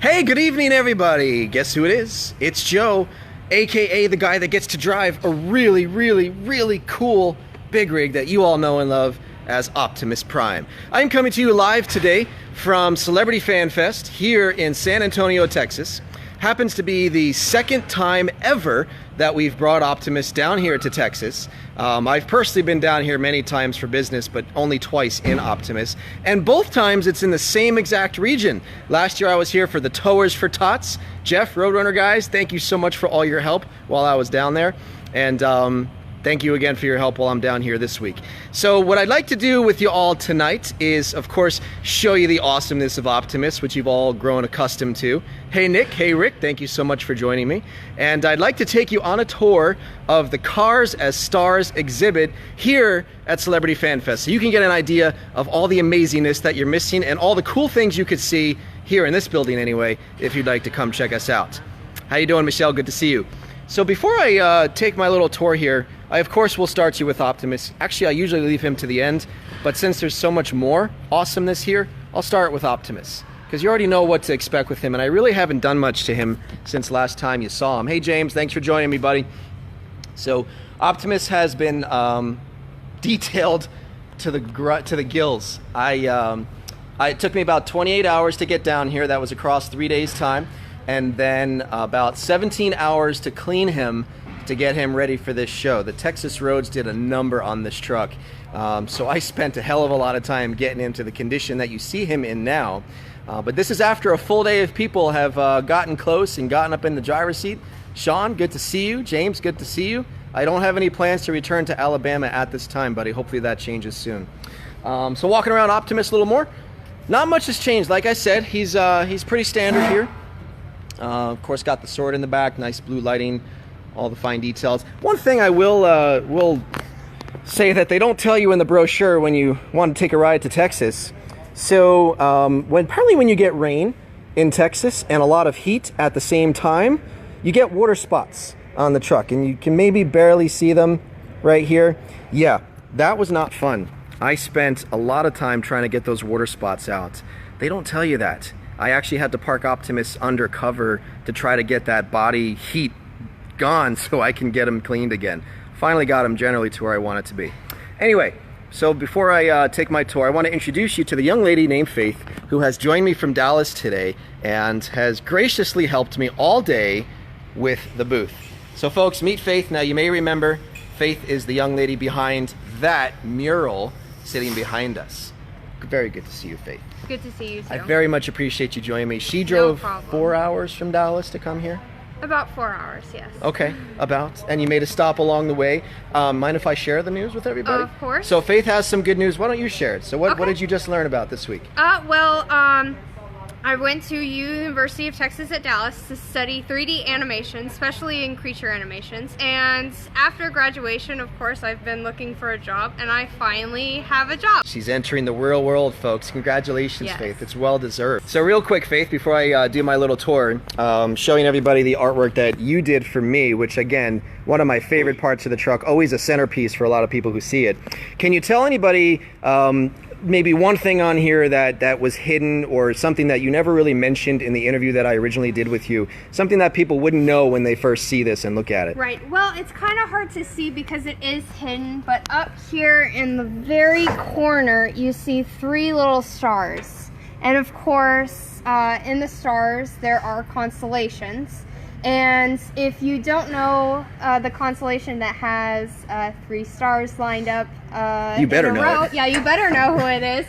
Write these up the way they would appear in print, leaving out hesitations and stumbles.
Hey, good evening, everybody. Guess who it is? It's Joe, aka the guy that gets to drive a really cool big rig that you all know and love as Optimus Prime. I'm coming to you live today from Celebrity Fan Fest here in San Antonio, Texas. Happens to be the second time ever that we've brought Optimus down here to Texas. I've personally been down here many times for business, but only twice in Optimus. And both times it's in the same exact region. Last year I was here for the Towers for Tots. Jeff, Roadrunner guys, thank you so much for all your help while I was down there. And thank you again for your help while I'm down here this week. So what I'd like to do with you all tonight is, of course, show you the awesomeness of Optimus, which you've all grown accustomed to. Hey Nick, hey Rick, thank you so much for joining me. And I'd like to take you on a tour of the Cars as Stars exhibit here at Celebrity Fan Fest, so you can get an idea of all the amazingness that you're missing and all the cool things you could see here in this building anyway, if you'd like to come check us out. How you doing, Michelle? Good to see you. So before I take my little tour here, I of course will start you with Optimus. Actually, I usually leave him to the end, but since there's so much more awesomeness here, I'll start with Optimus, because you already know what to expect with him, and I really haven't done much to him since last time you saw him. Hey James, thanks for joining me, buddy. So Optimus has been detailed to the gills. It took me about 28 hours to get down here. That was across 3 days' time. And then about 17 hours to clean him to get him ready for this show. The Texas roads did a number on this truck. So I spent a hell of a lot of time getting him to the condition that you see him in now. But this is after a full day of people have gotten close and gotten up in the driver's seat. Sean, good to see you. James, good to see you. I don't have any plans to return to Alabama at this time, buddy. Hopefully that changes soon. So walking around Optimus a little more. Not much has changed. Like I said, he's pretty standard here. Of course, got the sword in the back, nice blue lighting, all the fine details. One thing I will say that they don't tell you in the brochure when you want to take a ride to Texas. So partly when you get rain in Texas and a lot of heat at the same time, you get water spots on the truck, and you can maybe barely see them right here. Yeah, that was not fun. I spent a lot of time trying to get those water spots out. They don't tell you that. I actually had to park Optimus undercover to try to get that body heat gone so I can get him cleaned again. Finally got him generally to where I want it to be. Anyway, so before I take my tour, I want to introduce you to the young lady named Faith, who has joined me from Dallas today and has graciously helped me all day with the booth. So folks, meet Faith. Now you may remember, Faith is the young lady behind that mural sitting behind us. Very good to see you, Faith. Good to see you too. I very much appreciate you joining me. She drove 4 hours from Dallas to come here? About 4 hours, yes. Okay, about. And you made a stop along the way. Mind if I share the news with everybody? Of course. So Faith has some good news. Why don't you share it? So what did you just learn about this week? I went to University of Texas at Dallas to study 3D animation, especially in creature animations. And after graduation, of course, I've been looking for a job, and I finally have a job. She's entering the real world, folks. Congratulations, yes. Faith. It's well deserved. So real quick, Faith, before I do my little tour, showing everybody the artwork that you did for me, which again, one of my favorite parts of the truck, always a centerpiece for a lot of people who see it. Can you tell anybody maybe one thing on here that was hidden, or something that you never really mentioned in the interview that I originally did with you, something that people wouldn't know when they first see this and look at it? Right. Well, it's kind of hard to see because it is hidden, but up here in the very corner you see 3 little stars, and of course in the stars there are constellations. And if you don't know the constellation that has 3 stars lined up you better know it. Yeah, you better know who it is.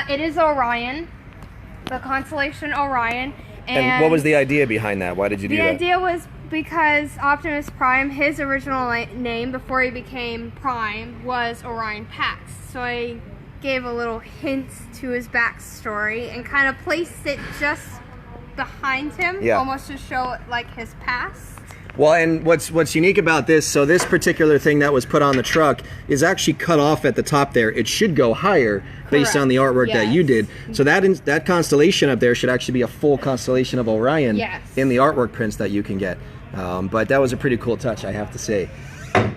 It is Orion, the constellation Orion. And what was the idea behind that? Why did you do that? The idea was because Optimus Prime, his original name before he became Prime was Orion Pax. So I gave a little hint to his backstory and kind of placed it just behind him, almost to show like his past. Well, and what's unique about this, so this particular thing that was put on the truck is actually cut off at the top there. It should go higher based on the artwork that you did. So that constellation up there should actually be a full constellation of Orion in the artwork prints that you can get. But that was a pretty cool touch, I have to say.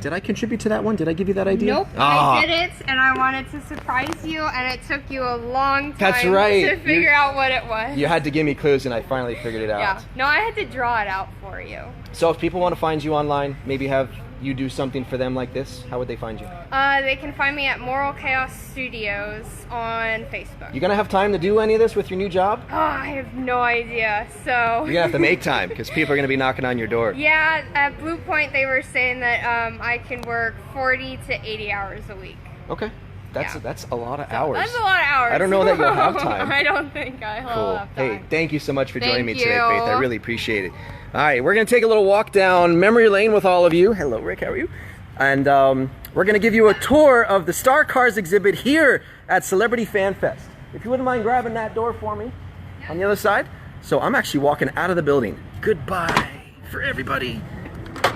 Did I contribute to that one? Did I give you that idea? Nope, I didn't, and I wanted to surprise you, and it took you a long time to figure out what it was. You had to give me clues, and I finally figured it out. Yeah, no, I had to draw it out for you. So if people want to find you online, maybe have you do something for them like this, how would they find you? They can find me at Moral Chaos Studios on Facebook. You gonna have time to do any of this with your new job? Oh, I have no idea, so... You're gonna have to make time, because people are gonna be knocking on your door. Yeah, at Blue Point they were saying that I can work 40 to 80 hours a week. Okay. That's a lot of hours. That's a lot of hours. I don't know that you'll have time. I don't think I'll have time. Hey, thank you so much for joining me today, Faith. I really appreciate it. All right, we're going to take a little walk down memory lane with all of you. Hello, Rick. How are you? And we're going to give you a tour of the Star Cars exhibit here at Celebrity Fan Fest. If you wouldn't mind grabbing that door for me on the other side. So I'm actually walking out of the building. Goodbye for everybody.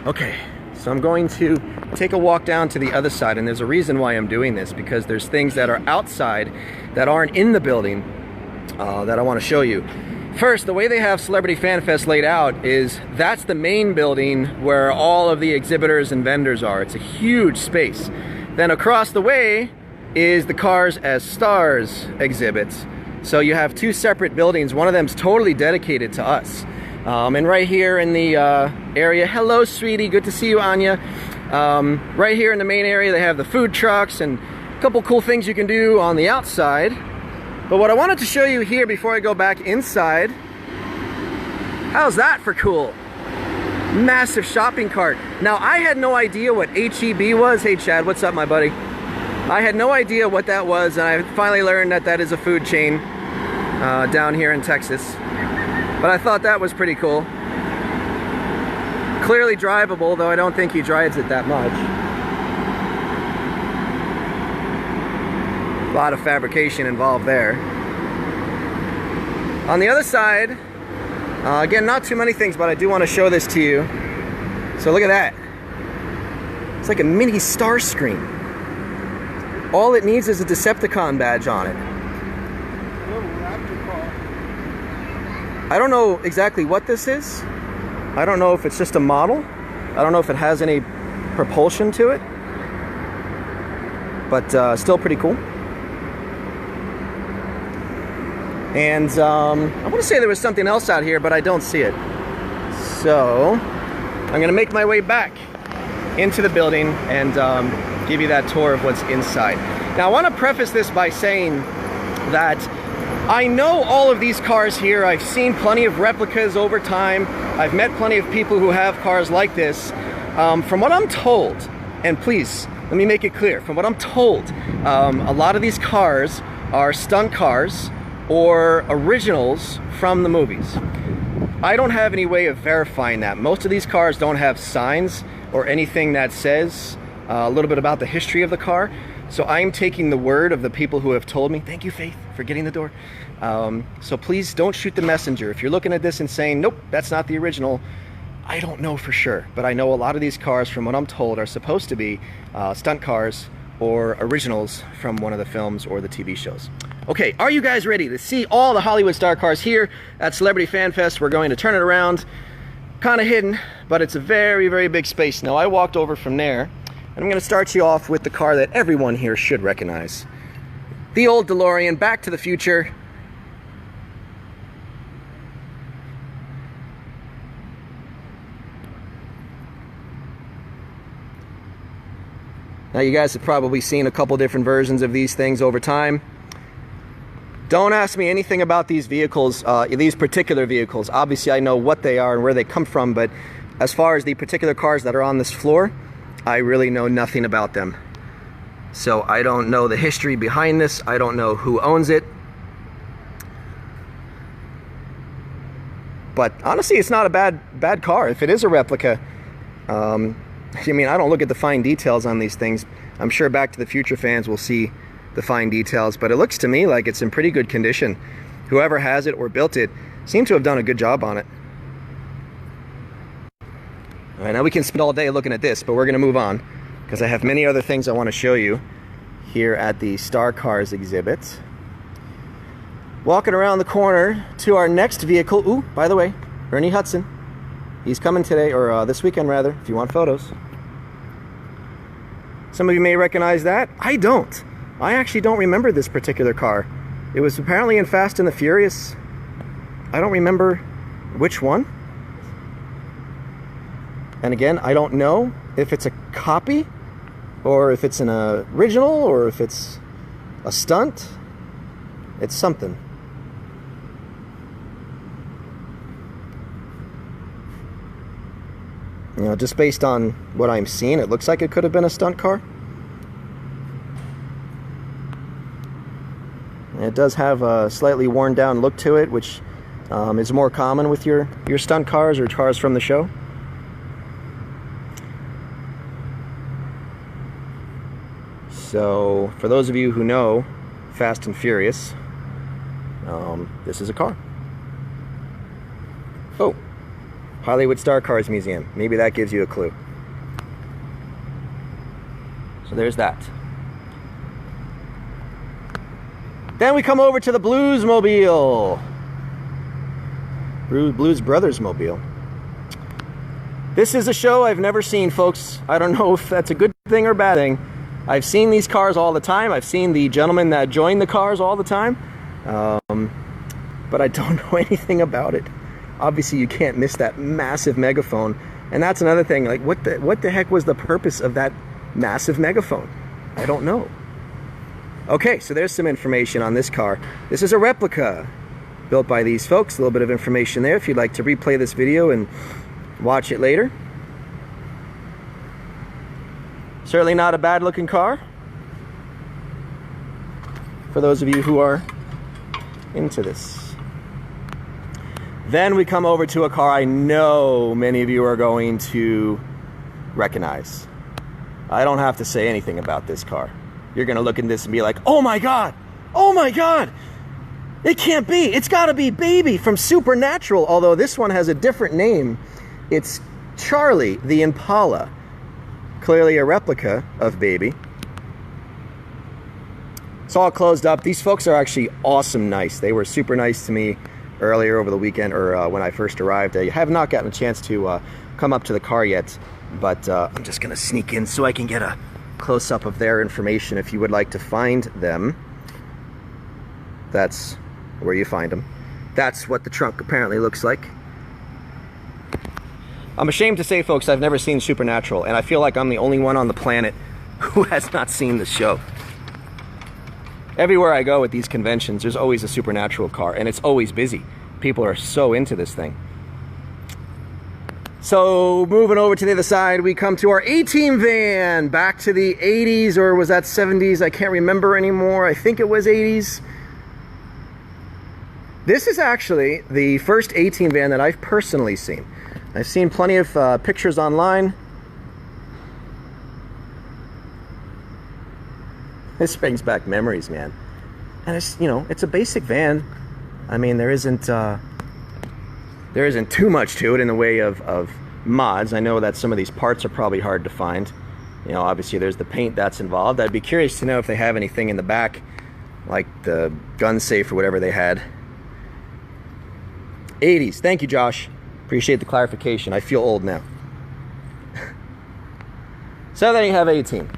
Okay. So I'm going to take a walk down to the other side, and there's a reason why I'm doing this, because there's things that are outside that aren't in the building that I want to show you. First, the way they have Celebrity Fan Fest laid out is that's the main building where all of the exhibitors and vendors are. It's a huge space. Then across the way is the Cars as Stars exhibits. So you have two separate buildings. One of them's totally dedicated to us. And right here in the area, hello sweetie, good to see you, Anya. Right here in the main area they have the food trucks and a couple cool things you can do on the outside. But what I wanted to show you here before I go back inside, how's that for cool? Massive shopping cart. Now I had no idea what HEB was. Hey Chad, what's up my buddy? I had no idea what that was, and I finally learned that that is a food chain down here in Texas. But I thought that was pretty cool. Clearly drivable, though I don't think he drives it that much. A lot of fabrication involved there. On the other side, again, not too many things, but I do want to show this to you. So look at that. It's like a mini star screen. All it needs is a Decepticon badge on it. I don't know exactly what this is. I don't know if it's just a model. I don't know if it has any propulsion to it. But still pretty cool. And I want to say there was something else out here, but I don't see it. So I'm going to make my way back into the building and give you that tour of what's inside. Now I want to preface this by saying that I know all of these cars here. I've seen plenty of replicas over time. I've met plenty of people who have cars like this. From what I'm told, and please, let me make it clear, from what I'm told, a lot of these cars are stunt cars or originals from the movies. I don't have any way of verifying that. Most of these cars don't have signs or anything that says a little bit about the history of the car. So I'm taking the word of the people who have told me. Thank you, Faith, for getting the door. So please don't shoot the messenger. If you're looking at this and saying, nope, that's not the original, I don't know for sure. But I know a lot of these cars, from what I'm told, are supposed to be stunt cars or originals from one of the films or the TV shows. Okay, are you guys ready to see all the Hollywood star cars here at Celebrity Fan Fest? We're going to turn it around, kind of hidden, but it's a very, very big space. Now, I walked over from there. And I'm going to start you off with the car that everyone here should recognize. The old DeLorean, Back to the Future. Now you guys have probably seen a couple different versions of these things over time. Don't ask me anything about these vehicles, these particular vehicles. Obviously I know what they are and where they come from, but as far as the particular cars that are on this floor, I really know nothing about them. So I don't know the history behind this. I don't know who owns it. But honestly, it's not a bad car. If it is a replica, I mean, I don't look at the fine details on these things. I'm sure Back to the Future fans will see the fine details, but it looks to me like it's in pretty good condition. Whoever has it or built it seemed to have done a good job on it. All right, now we can spend all day looking at this, but we're going to move on because I have many other things I want to show you here at the Star Cars exhibit. Walking around the corner to our next vehicle. Ooh, by the way, Ernie Hudson. He's coming today, or this weekend rather, if you want photos. Some of you may recognize that. I don't. I actually don't remember this particular car. It was apparently in Fast and the Furious. I don't remember which one. And again, I don't know if it's a copy or if it's an original or if it's a stunt. It's something. You know, just based on what I'm seeing, it looks like it could have been a stunt car. And it does have a slightly worn down look to it, which is more common with your stunt cars or cars from the show. So, for those of you who know Fast and Furious, this is a car. Oh, Hollywood Star Cars Museum. Maybe that gives you a clue. So there's that. Then we come over to the Bluesmobile. Blues Brothers Mobile. This is a show I've never seen, folks. I don't know if that's a good thing or bad thing. I've seen these cars all the time. I've seen the gentlemen that join the cars all the time. But I don't know anything about it. Obviously, you can't miss that massive megaphone. And that's another thing. Like, what the heck was the purpose of that massive megaphone? I don't know. Okay, so there's some information on this car. This is a replica built by these folks. A little bit of information there if you'd like to replay this video and watch it later. Certainly not a bad looking car for those of you who are into this. Then we come over to a car I know many of you are going to recognize. I don't have to say anything about this car. You're going to look at this and be like, oh my God, it can't be. It's got to be Baby from Supernatural, although this one has a different name. It's Charlie the Impala. Clearly a replica of Baby. It's all closed up. These folks are actually awesome nice. They were super nice to me earlier over the weekend, or when I first arrived. I have not gotten a chance to come up to the car yet, but I'm just going to sneak in so I can get a close-up of their information if you would like to find them. That's where you find them. That's what the trunk apparently looks like. I'm ashamed to say, folks, I've never seen Supernatural, and I feel like I'm the only one on the planet who has not seen the show. Everywhere I go at these conventions, there's always a Supernatural car, and it's always busy. People are so into this thing. So, moving over to the other side, we come to our A-Team van. Back to the 80s, or was that 70s? I can't remember anymore. I think it was 80s. This is actually the first A-Team van that I've personally seen. I've seen plenty of pictures online. This brings back memories, man. And it's, you know, it's a basic van. I mean, there isn't too much to it in the way of mods. I know that some of these parts are probably hard to find. You know, obviously there's the paint that's involved. I'd be curious to know if they have anything in the back, like the gun safe or whatever they had. 80s. Thank you, Josh. Appreciate the clarification. I feel old now. So then you have A-Team.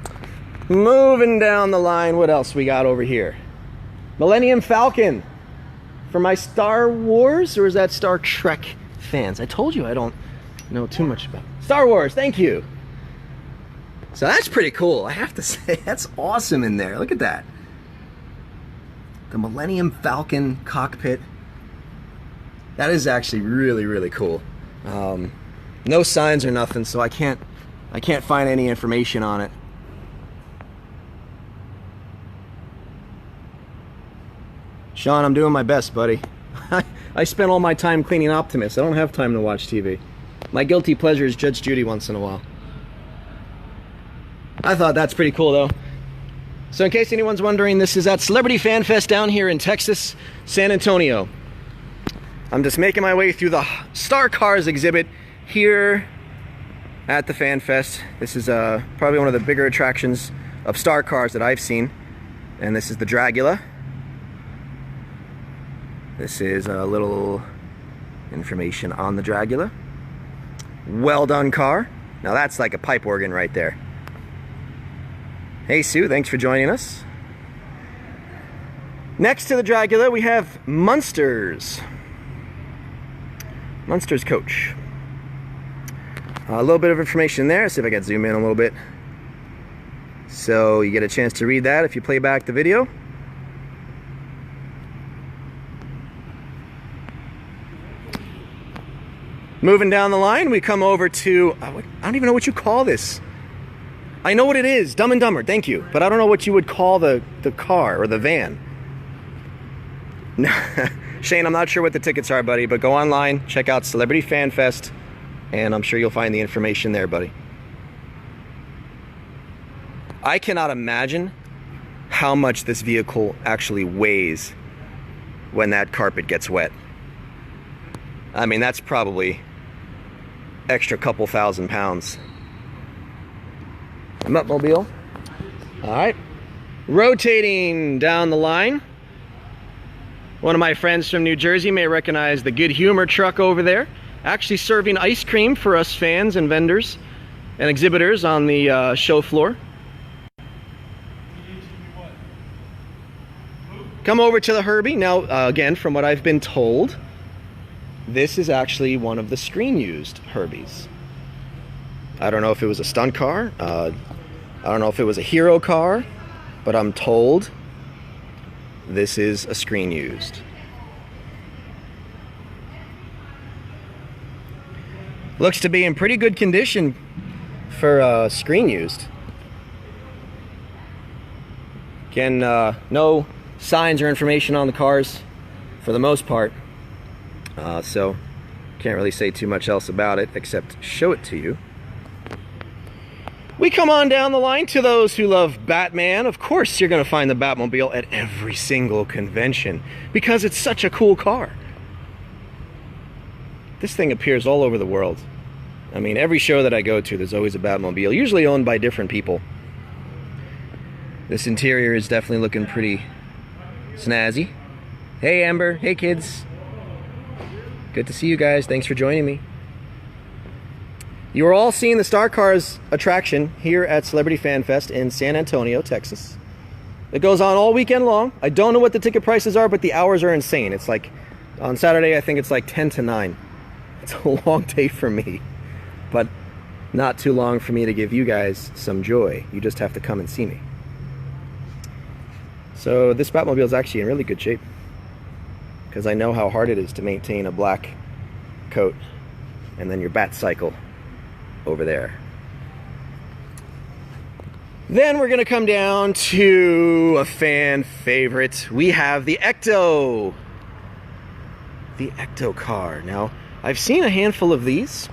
Moving down the line, what else we got over here? Millennium Falcon. For my Star Wars, or is that Star Trek fans? I told you I don't know too much about Star Wars. Thank you. So that's pretty cool, I have to say. That's awesome in there. Look at that. The Millennium Falcon cockpit. That is actually really, really cool. No signs or nothing, so I can't find any information on it. Sean, I'm doing my best, buddy. I spent all my time cleaning Optimus. I don't have time to watch TV. My guilty pleasure is Judge Judy once in a while. I thought that's pretty cool, though. So in case anyone's wondering, this is at Celebrity Fan Fest down here in Texas, San Antonio. I'm just making my way through the Star Cars exhibit here at the Fan Fest. This is probably one of the bigger attractions of Star Cars that I've seen. And this is the Dragula. This is a little information on the Dragula. Well done car. Now that's like a pipe organ right there. Hey Sue, thanks for joining us. Next to the Dracula, we have Munsters. Munsters coach. A little bit of information there. See if I can zoom in a little bit. So you get a chance to read that if you play back the video. Moving down the line, we come over to, I don't even know what you call this. I know what it is, Dumb and Dumber, thank you. But I don't know what you would call the car or the van. Shane, I'm not sure what the tickets are, buddy, but go online, check out Celebrity Fan Fest, and I'm sure you'll find the information there, buddy. I cannot imagine how much this vehicle actually weighs when that carpet gets wet. I mean, that's probably extra couple thousand pounds. I'm up, Mobile. All right. Rotating down the line. One of my friends from New Jersey may recognize the Good Humor truck over there. Actually serving ice cream for us fans and vendors and exhibitors on the show floor. Come over to the Herbie. Now, again, from what I've been told, this is actually one of the screen-used Herbies. I don't know if it was a stunt car. I don't know if it was a hero car, but I'm told this is a screen-used. Looks to be in pretty good condition for screen-used. Again, no signs or information on the cars for the most part. So can't really say too much else about it except show it to you. We come on down the line to those who love Batman. Of course you're going to find the Batmobile at every single convention because it's such a cool car. This thing appears all over the world. I mean, every show that I go to, there's always a Batmobile, usually owned by different people. This interior is definitely looking pretty snazzy. Hey Amber, hey kids. Good to see you guys. Thanks for joining me. You are all seeing the Star Cars attraction here at Celebrity Fan Fest in San Antonio, Texas. It goes on all weekend long. I don't know what the ticket prices are, but the hours are insane. It's like, on Saturday, I think it's like 10 to 9. It's a long day for me, but not too long for me to give you guys some joy. You just have to come and see me. So this Batmobile is actually in really good shape, because I know how hard it is to maintain a black coat and then your bat cycle over there. Then we're gonna come down to a fan favorite. We have the Ecto. The Ecto car. Now, I've seen a handful of these.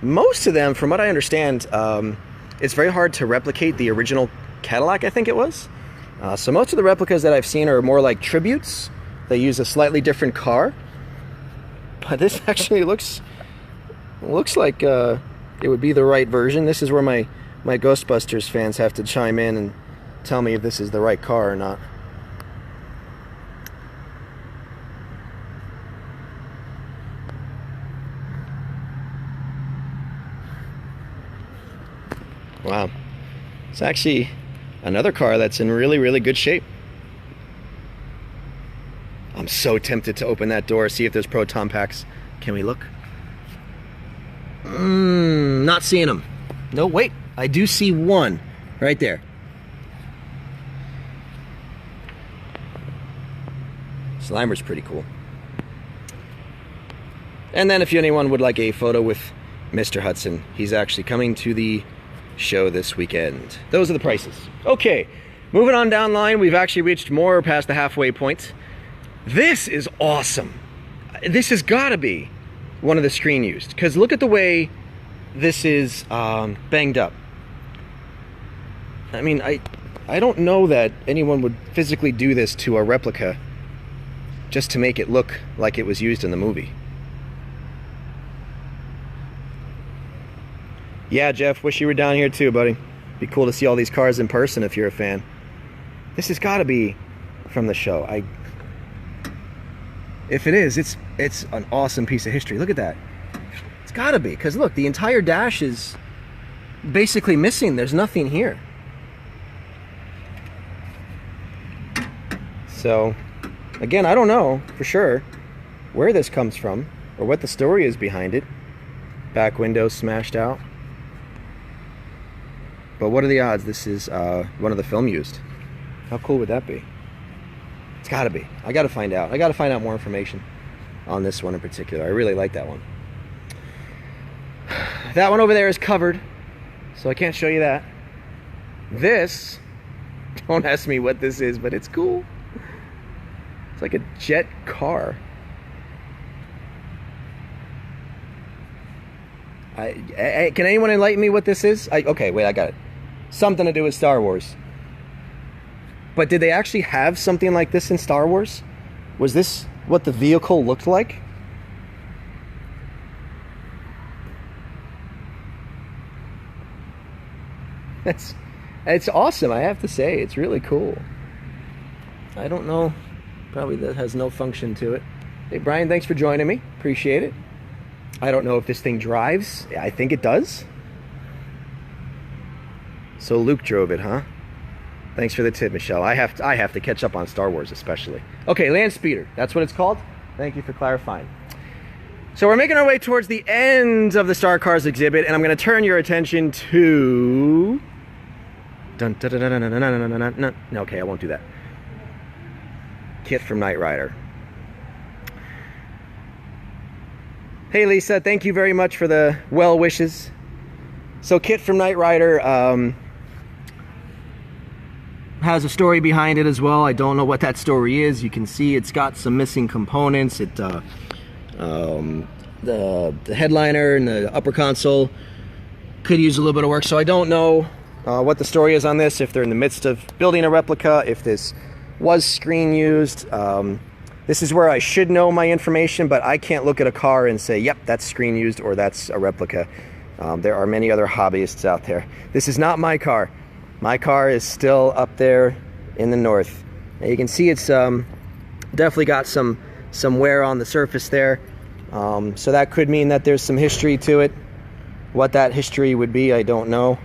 Most of them, from what I understand, it's very hard to replicate the original Cadillac, I think it was. So most of the replicas that I've seen are more like tributes. They use a slightly different car. But this actually looks like it would be the right version. This is where my Ghostbusters fans have to chime in and tell me if this is the right car or not. Wow. It's actually another car that's in really, really good shape. I'm so tempted to open that door, see if there's proton packs. Can we look? Not seeing them. No, wait. I do see one right there. Slimer's pretty cool. And then if anyone would like a photo with Mr. Hudson, he's actually coming to the show this weekend. Those are the prices. Okay, moving on down the line, we've actually reached more past the halfway point. This is awesome. This has got to be one of the screen used, because look at the way this is banged up. I mean, I don't know that anyone would physically do this to a replica just to make it look like it was used in the movie. Yeah, Jeff, wish you were down here too, buddy. Be cool to see all these cars in person if you're a fan. This has got to be from the show. If it is, it's an awesome piece of history. Look at that. It's got to be, because look, the entire dash is basically missing. There's nothing here. So, again, I don't know for sure where this comes from or what the story is behind it. Back window smashed out. But what are the odds this is one of the film used? How cool would that be? It's gotta be. I gotta find out. I gotta find out more information on this one in particular. I really like that one. That one over there is covered, so I can't show you that. This, don't ask me what this is, but it's cool. It's like a jet car. Can anyone enlighten me what this is? Okay, wait, I got it. Something to do with Star Wars. But did they actually have something like this in Star Wars? Was this what the vehicle looked like? It's awesome, I have to say. It's really cool. I don't know. Probably that has no function to it. Hey, Brian, thanks for joining me. Appreciate it. I don't know if this thing drives. I think it does. So Luke drove it, huh? Thanks for the tip, Michelle. I have to catch up on Star Wars, especially. Okay, Land Speeder. That's what it's called. Thank you for clarifying. So we're making our way towards the end of the Star Cars exhibit, and I'm going to turn your attention to... Dun, dun, dun, dun, dun, dun, dun, dun, dun, dun. No, okay, I won't do that. Kit from Knight Rider. Hey, Lisa, thank you very much for the well wishes. So Kit from Knight Rider has a story behind it as well. I don't know what that story is. You can see it's got some missing components. The headliner and the upper console could use a little bit of work. So I don't know what the story is on this, if they're in the midst of building a replica, if this was screen used. This is where I should know my information, but I can't look at a car and say, yep, that's screen used or that's a replica. There are many other hobbyists out there. This is not my car. My car is still up there in the north. Now you can see it's definitely got some wear on the surface there. So that could mean that there's some history to it. What that history would be, I don't know.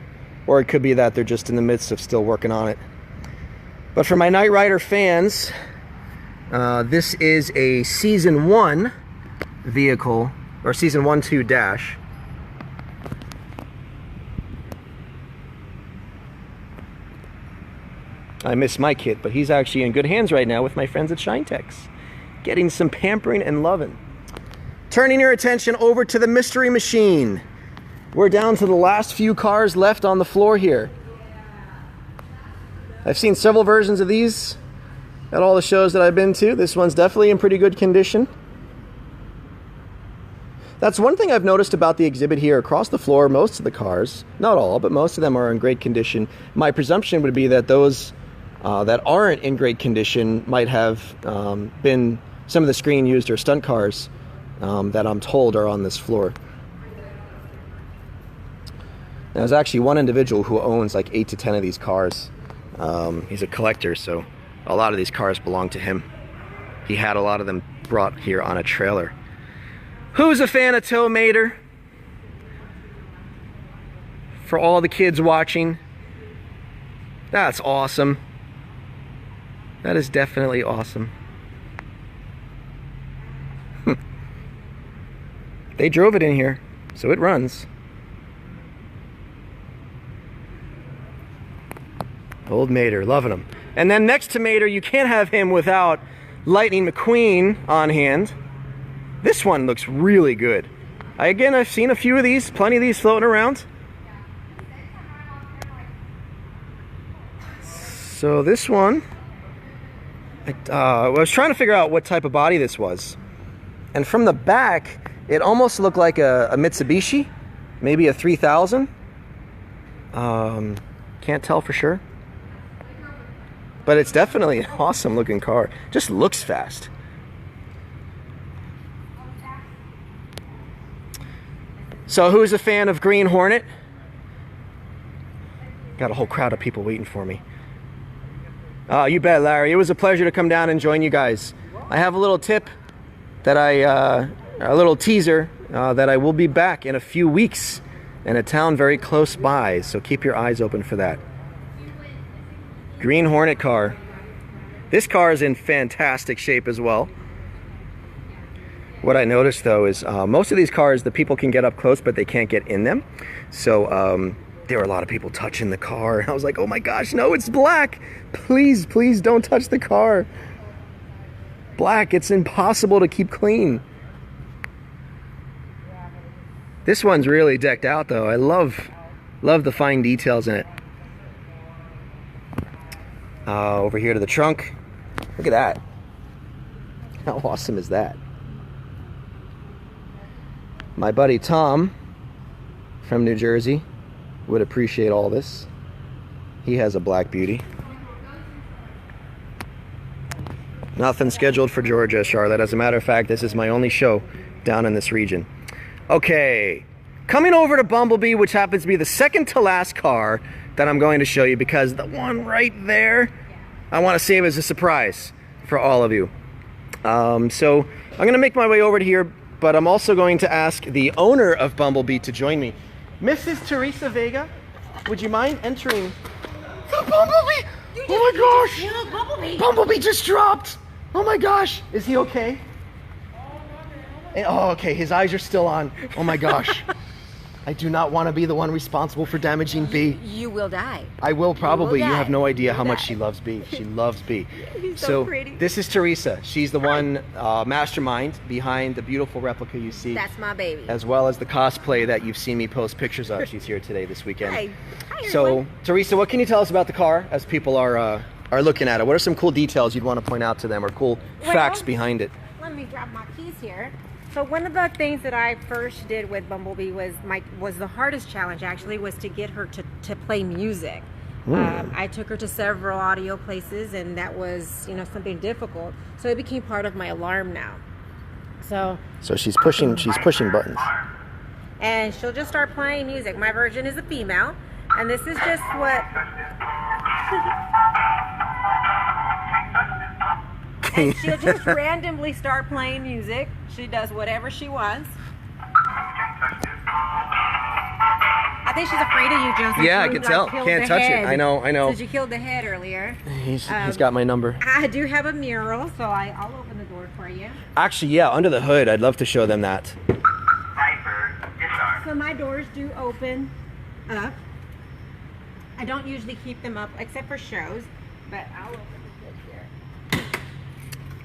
Or it could be that they're just in the midst of still working on it. But for my Knight Rider fans, this is a Season 1 vehicle, or Season 1-2 dash. I miss my kit, but he's actually in good hands right now with my friends at ShineTex, getting some pampering and loving. Turning your attention over to the Mystery Machine. We're down to the last few cars left on the floor here. I've seen several versions of these at all the shows that I've been to. This one's definitely in pretty good condition. That's one thing I've noticed about the exhibit here. Across the floor, most of the cars, not all, but most of them are in great condition. My presumption would be that those that aren't in great condition might have been some of the screen used or stunt cars that I'm told are on this floor. Now, there's actually one individual who owns like 8 to 10 of these cars. He's a collector, so a lot of these cars belong to him. He had a lot of them brought here on a trailer. Who's a fan of Tow Mater? For all the kids watching, that's awesome. That is definitely awesome. They drove it in here, so it runs. Old Mater, loving him. And then next to Mater, you can't have him without Lightning McQueen on hand. This one looks really good. I've seen a few of these, plenty of these floating around. So this one, I was trying to figure out what type of body this was. And from the back, it almost looked like a Mitsubishi, maybe a 3000. Can't tell for sure. But it's definitely an awesome looking car. Just looks fast. So who's a fan of Green Hornet? Got a whole crowd of people waiting for me. You bet, Larry. It was a pleasure to come down and join you guys. I have a little tip that a little teaser that I will be back in a few weeks in a town very close by. So keep your eyes open for that. Green Hornet car. This car is in fantastic shape as well. What I noticed though is most of these cars, the people can get up close, but they can't get in them. So there were a lot of people touching the car. And I was like, oh my gosh, no, it's black. Please, please don't touch the car. Black, it's impossible to keep clean. This one's really decked out though. I love the fine details in it. Over here to the trunk. Look at that. How awesome is that? My buddy Tom from New Jersey would appreciate all this. He has a black beauty. Nothing scheduled for Georgia, Charlotte. As a matter of fact, this is my only show down in this region. Okay, coming over to Bumblebee, which happens to be the second to last car that I'm going to show you, because the one right there, I want to save as a surprise for all of you. So I'm going to make my way over to here, but I'm also going to ask the owner of Bumblebee to join me. Mrs. Theresa Vega, would you mind entering the Bumblebee? Oh my gosh! Bumblebee. Bumblebee just dropped! Oh my gosh! Is he okay? Oh, okay, his eyes are still on. Oh my gosh. I do not want to be the one responsible for damaging Bee. You will die. I will probably. You have no idea how much die. she loves Bee. She loves Bee. He's so pretty. This is Theresa. She's the one mastermind behind the beautiful replica you see. That's my baby. As well as the cosplay that you've seen me post pictures of. She's here today this weekend. Hi. Hi, So, everyone. Theresa, what can you tell us about the car as people are looking at it? What are some cool details you'd want to point out to them, or cool facts behind it? Let me grab my keys here. So one of the things that I first did with Bumblebee was the hardest challenge actually, was to get her to play music. I took her to several audio places, and that was, you know, something difficult. So it became part of my alarm now. So she's pushing buttons. and she'll just start playing music. My version is a female, and this is just what. And she'll just randomly start playing music. She does whatever she wants. I think she's afraid of you, Joseph. Yeah, I You, can like, tell. killed Can't the touch head. it. I know. Since you killed the head earlier. He's got my number. I do have a mural, so I'll open the door for you. Actually, yeah, under the hood, I'd love to show them that. So my doors do open up. I don't usually keep them up except for shows, but I'll open the hood here.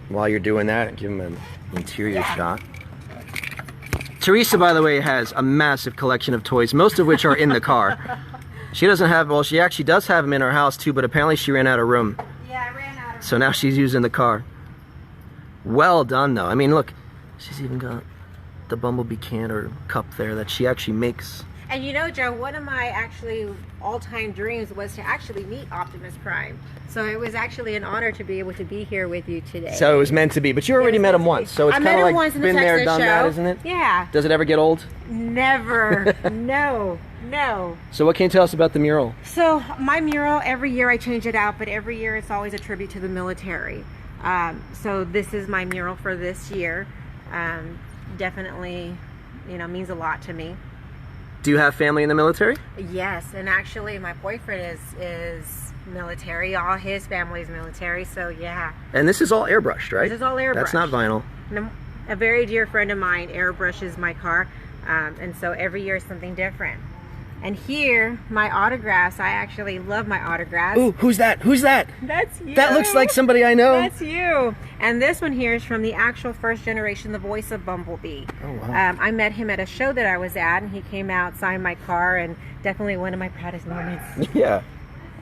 While you're doing that, give them an interior shot. Theresa, by the way, has a massive collection of toys, most of which are in the car. She doesn't have, well, she actually does have them in her house too, but apparently she ran out of room. Yeah, I ran out of So now she's using the car. Well done, though. I mean, look, she's even got the Bumblebee can or cup there that she actually makes. And you know, Joe, one of my actually all-time dreams was to actually meet Optimus Prime. So it was actually an honor to be able to be here with you today. So it was meant to be, but you already met him once, so it's I kind met of him like once in the been there, Texas done show. that, isn't it? Yeah. Does it ever get old? Never. No. So what can you tell us about the mural? So my mural, every year I change it out, but every year it's always a tribute to the military. So this is my mural for this year. Definitely, you know, means a lot to me. Do you have family in the military? Yes, and actually my boyfriend is military. All his family is military, so yeah. And this is all airbrushed, right? This is all airbrushed. That's not vinyl. And a very dear friend of mine airbrushes my car, and so every year is something different. And here, my autographs, I actually love my autographs. Ooh, who's that? Who's that? That's you. That looks like somebody I know. That's you. And this one here is from the actual first generation, the voice of Bumblebee. Oh, wow. I met him at a show that I was at, and he came out, signed my car, and definitely one of my proudest moments. Yeah.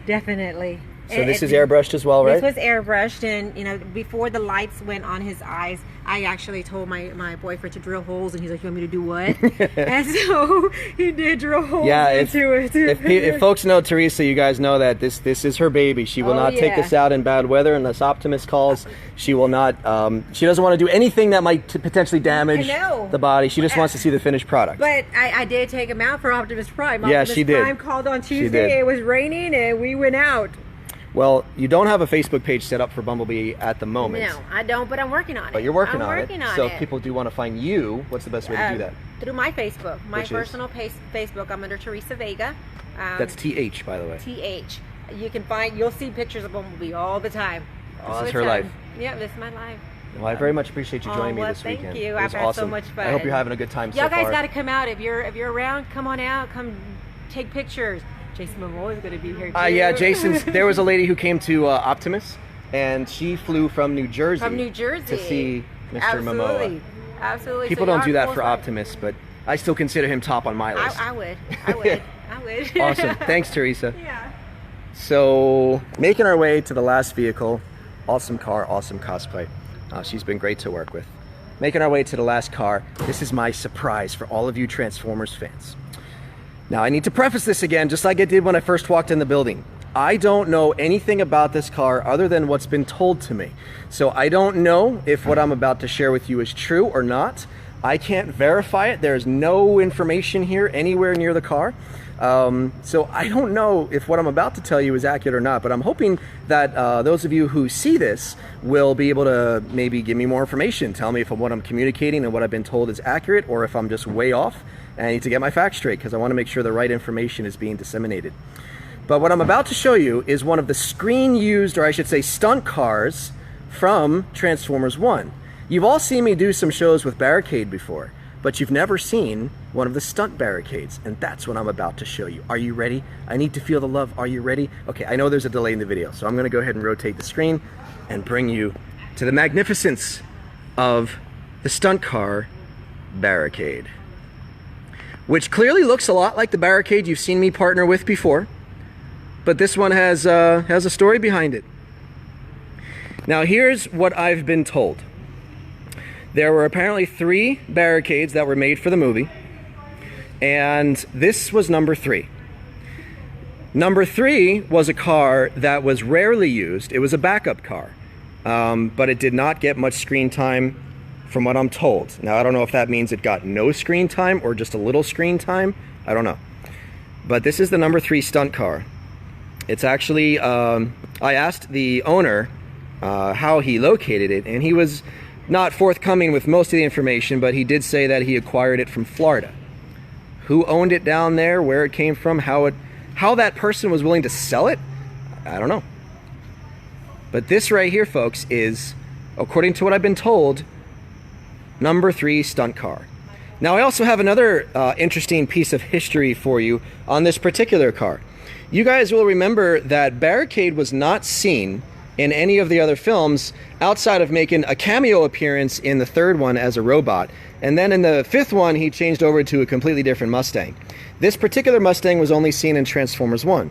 Definitely. So this is airbrushed as well, right? This was airbrushed, and you know, before the lights went on his eyes, I actually told my boyfriend to drill holes, and he's like, "You want me to do what?" And so he did drill holes into it. If folks know Theresa, you guys know that this is her baby. She will not take this out in bad weather unless Optimus calls. She will not. She doesn't want to do anything that might potentially damage the body. She just wants to see the finished product. But I did take him out for Optimus Prime. Yeah, Optimus she did. Prime called on Tuesday. It was raining, and we went out. Well, you don't have a Facebook page set up for Bumblebee at the moment. No, I don't, but I'm working on it. But you're working on it. I'm working on it. So if people do want to find you, what's the best way to do that? Through my Facebook. My Which personal Facebook, I'm under Theresa Vega. That's TH, by the way. TH. You can you'll see pictures of Bumblebee all the time. Oh, that's her life. Yeah, this is my life. Well, I very much appreciate you joining me well, this weekend. Thank you. It was I've had awesome. so much fun. I hope you're having a good time so Y'all far. guys got to come out. If you're around, come on out. Come take pictures. Jason Momoa is going to be here too. Yeah, Jason's. There was a lady who came to Optimus, and she flew from New Jersey. From New Jersey. To see Mr. Absolutely. Momoa. Absolutely. People So don't do that y'all for Optimus, but I still consider him top on my list. I would. I would. I would. Awesome. Thanks, Theresa. Yeah. So, making our way to the last vehicle. Awesome car, awesome cosplay. She's been great to work with. Making our way to the last car. This is my surprise for all of you Transformers fans. Now, I need to preface this again, just like I did when I first walked in the building. I don't know anything about this car other than what's been told to me. So I don't know if what I'm about to share with you is true or not. I can't verify it. There's no information here anywhere near the car. So I don't know if what I'm about to tell you is accurate or not, but I'm hoping that those of you who see this will be able to maybe give me more information. Tell me if what I'm communicating and what I've been told is accurate, or if I'm just way off and I need to get my facts straight, because I want to make sure the right information is being disseminated. But what I'm about to show you is one of the screen-used, or I should say stunt cars, from Transformers 1. You've all seen me do some shows with Barricade before, but you've never seen one of the stunt Barricades, and that's what I'm about to show you. Are you ready? I need to feel the love. Are you ready? Okay, I know there's a delay in the video, so I'm gonna go ahead and rotate the screen and bring you to the magnificence of the stunt car Barricade, which clearly looks a lot like the Barricade you've seen me partner with before, but this one has a story behind it. Now, here's what I've been told. There were apparently 3 Barricades that were made for the movie, and this was number 3. Number 3 was a car that was rarely used. It was a backup car, but it did not get much screen time from what I'm told. Now, I don't know if that means it got no screen time or just a little screen time. I don't know. But this is the number 3 stunt car. It's actually, I asked the owner how he located it, and he was not forthcoming with most of the information, but he did say that he acquired it from Florida. Who owned it down there, where it came from, how that person was willing to sell it, I don't know. But this right here, folks, is, according to what I've been told, number 3 stunt car. Now, I also have another interesting piece of history for you on this particular car. You guys will remember that Barricade was not seen in any of the other films outside of making a cameo appearance in the 3rd one as a robot. And then in the 5th one, he changed over to a completely different Mustang. This particular Mustang was only seen in Transformers 1.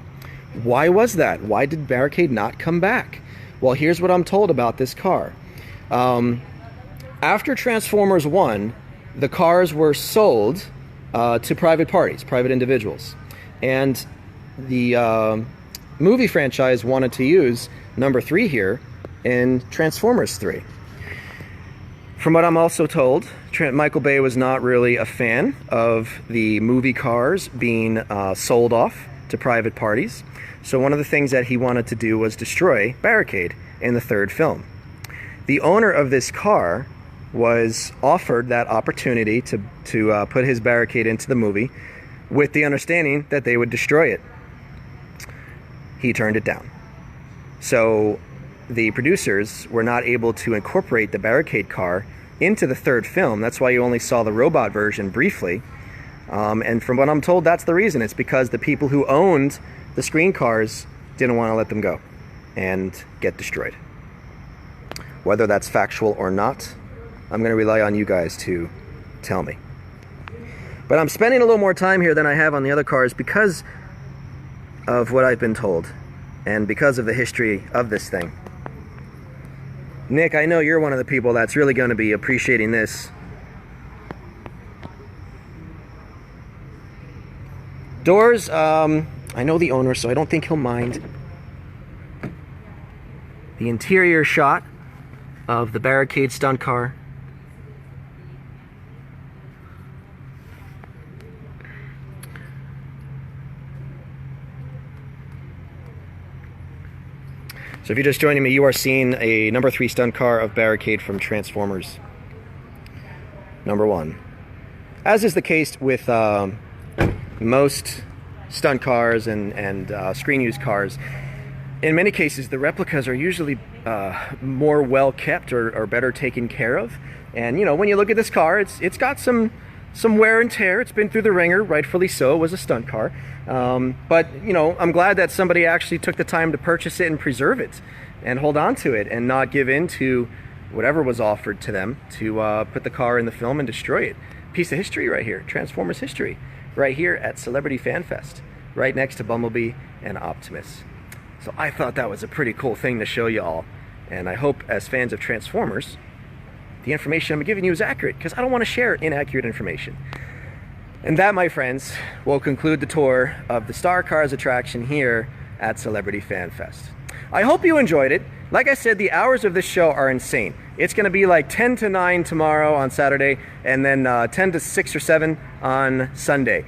Why was that? Why did Barricade not come back? Well, here's what I'm told about this car. After Transformers 1, the cars were sold to private parties, private individuals. And the movie franchise wanted to use number 3 here in Transformers 3. From what I'm also told, Michael Bay was not really a fan of the movie cars being sold off to private parties. So one of the things that he wanted to do was destroy Barricade in the 3rd film. The owner of this car was offered that opportunity to put his Barricade into the movie with the understanding that they would destroy it. He turned it down. So the producers were not able to incorporate the Barricade car into the 3rd film. That's why you only saw the robot version briefly. And from what I'm told, that's the reason. It's because the people who owned the screen cars didn't want to let them go and get destroyed. Whether that's factual or not, I'm going to rely on you guys to tell me. But I'm spending a little more time here than I have on the other cars because of what I've been told and because of the history of this thing. Nick, I know you're one of the people that's really going to be appreciating this. Doors, I know the owner, so I don't think he'll mind. The interior shot of the Barricade stunt car. So if you're just joining me, you are seeing a number 3 stunt car of Barricade from Transformers number 1. As is the case with most stunt cars and screen-used cars, in many cases the replicas are usually more well kept or better taken care of. And you know, when you look at this car, it's got some wear and tear. It's been through the ringer, rightfully so. It was a stunt car, but you know, I'm glad that somebody actually took the time to purchase it and preserve it and hold on to it and not give in to whatever was offered to them to put the car in the film and destroy it. Piece of history right here, Transformers history, right here at Celebrity Fan Fest, right next to Bumblebee and Optimus. So I thought that was a pretty cool thing to show you all, and I hope as fans of Transformers, the information I'm giving you is accurate, because I don't want to share inaccurate information. And that, my friends, will conclude the tour of the Star Cars attraction here at Celebrity Fan Fest. I hope you enjoyed it. Like I said, the hours of this show are insane. It's going to be like 10 to 9 tomorrow on Saturday, and then 10 to 6 or 7 on Sunday.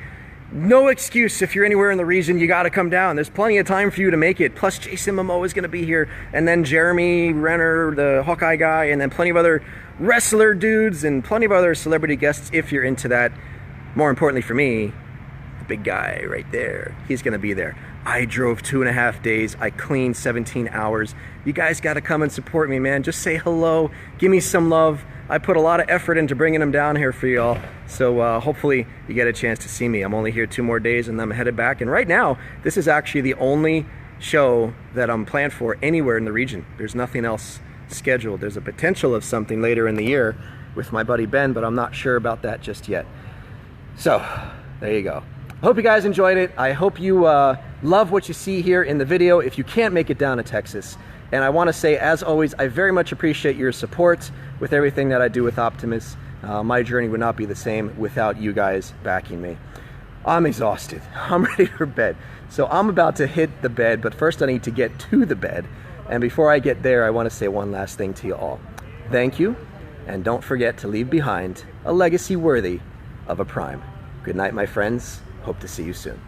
No excuse if you're anywhere in the region, you got to come down. There's plenty of time for you to make it. Plus, Jason Momoa is going to be here, and then Jeremy Renner, the Hawkeye guy, and then plenty of other wrestler dudes and plenty of other celebrity guests if you're into that. More importantly for me, the big guy right there, he's going to be there. I drove 2.5 days. I cleaned 17 hours. You guys got to come and support me, man. Just say hello. Give me some love. I put a lot of effort into bringing them down here for y'all. So hopefully you get a chance to see me. I'm only here 2 more days and then I'm headed back. And right now, this is actually the only show that I'm planned for anywhere in the region. There's nothing else scheduled. There's a potential of something later in the year with my buddy Ben, but I'm not sure about that just yet. So there you go. I hope you guys enjoyed it. I hope you love what you see here in the video if you can't make it down to Texas. And I want to say, as always, I very much appreciate your support with everything that I do with Optimus. My journey would not be the same without you guys backing me. I'm exhausted. I'm ready for bed. So I'm about to hit the bed, but first I need to get to the bed. And before I get there, I want to say one last thing to you all. Thank you, and don't forget to leave behind a legacy worthy of a Prime. Good night, my friends. Hope to see you soon.